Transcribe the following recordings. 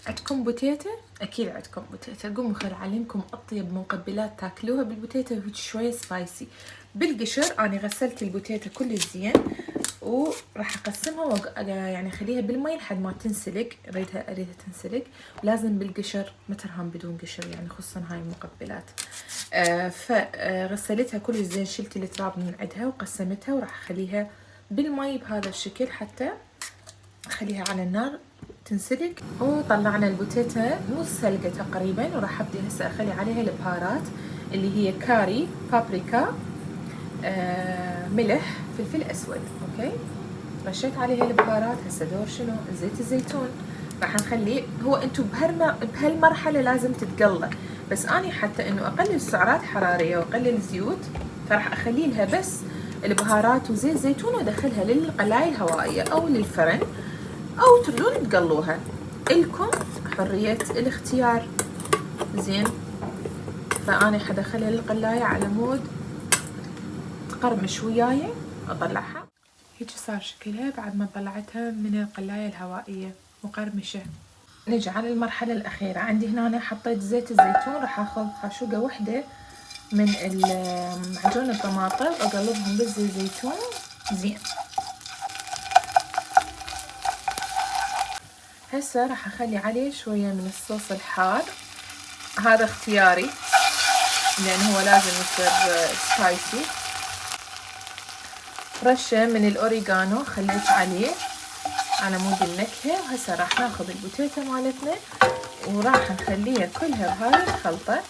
عندكم بوتيتا؟ اكيد عندكم بوتيتا. قوموا خل اعلمكم اطيب مقبلات تاكلوها بالبوتيتا وهيك شويه سبايسي. بالقشر انا غسلت البوتيتا كل زين وراح اقسمها يعني اخليها بالمي لحد ما تنسلق. اريدها تنسلق، ولازم بالقشر ما ترهم بدون قشر يعني، خصوصا هاي المقبلات. فغسلتها كل زين، شلت التراب من عندها وقسمتها، وراح اخليها بالمي بهذا الشكل حتى اخليها على النار تنسلق. وطلعنا البوتيتا نص سلقة تقريبا، وراح ابدي هسه اخلي عليها البهارات اللي هي كاري، بابريكا، ملح، فلفل اسود. اوكي، رشيت عليها البهارات. هسه دور شنو؟ زيت الزيتون. راح نخليه، هو انتم بهالمرحله لازم تتقلى، بس اني حتى انه اقلل سعرات حراريه واقلل زيوت، فراح اخلي لها بس البهارات وزيت زيتون وادخلها للقلاية الهوائيه او للفرن، او تردون تقلوها، الكم حريه الاختيار. زين، فاني حدخلها للقلايه على مود تقرمش وياي، اطلعها. هيك صار شكلها بعد ما طلعتها من القلاية الهوائية مقرمشة. نجي على المرحلة الأخيرة. عندي هنا حطيت زيت الزيتون، راح اخذ خاشوقة واحدة من معجون الطماطم واقلبهم بالزيت الزيتون زين. هسه راح اخلي عليه شوية من الصوص الحار، هذا اختياري لان هو لازم يصير سبايسي. رشة من الأوريغانو خليت عليه على مود النكهة. وهسه راح ناخذ البوتيتا مالتنا وراح نخليها كلها بهاي الخلطة.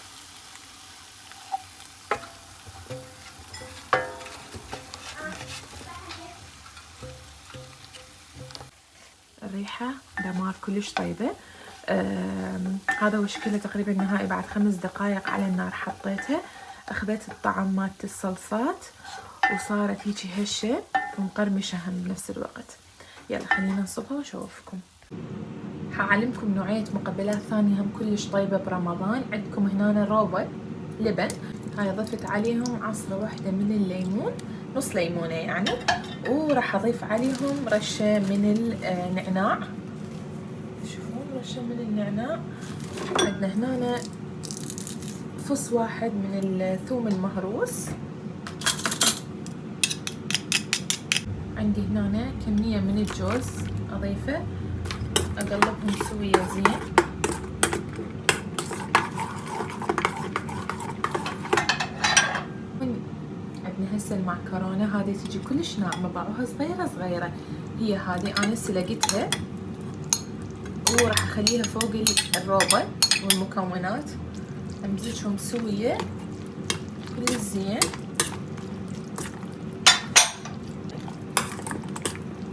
الريحة دمار كلش طيبة. هذا هو شكله تقريبا نهائي بعد 5 دقائق على النار حطيتها. اخذت الطعم مالت الصلصات وصارت هيجي هشة ومقرمشة هم بنفس الوقت. يلا خلينا نصبها واشوفكم. حاعلمكم نوعية مقبلات ثانية هم كلش طيبة برمضان. عندكم هنا روبة لبن، هاي ضفت عليهم عصرة واحدة من الليمون، نص ليمونة يعني، وراح اضيف عليهم رشة من النعناع. تشوفون رشة من النعناع. عندنا هنا فص واحد من الثوم المهروس. عندي هنا كمية من الجوز اضيفه، اقلبهم سوية زين. عندنا هسه المعكرونة، هذه تجي كلش ناعمة، باعوها صغيرة صغيرة، هي هذه انا سلقتها وراح اخليها فوق الروبة والمكونات، امزجهم سوية كل زين.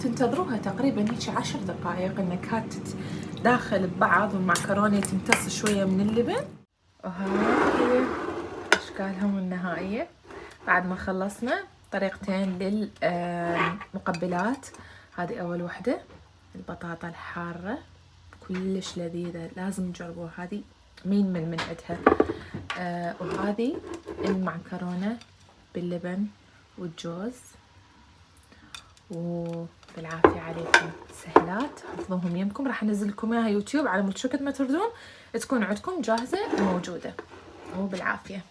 تنتظروها تقريبا هيك 10 دقائق النكهات تتداخل ببعض والمعكرونة تمتص شوية من اللبن. وهاي هي اشكالهم النهائية بعد ما خلصنا. طريقتين للمقبلات. هذه اول وحدة البطاطا الحارة كلش لذيذة، لازم تجربوها، هذه مين من عندها. وهذه المعكرونة باللبن والجوز. وبالعافية عليكم، سهلات، حفظوهم يمكم. راح انزل لكم اياها يوتيوب على مود شو قد ما تردون تكون عندكم جاهزة وموجودة. وبالعافية.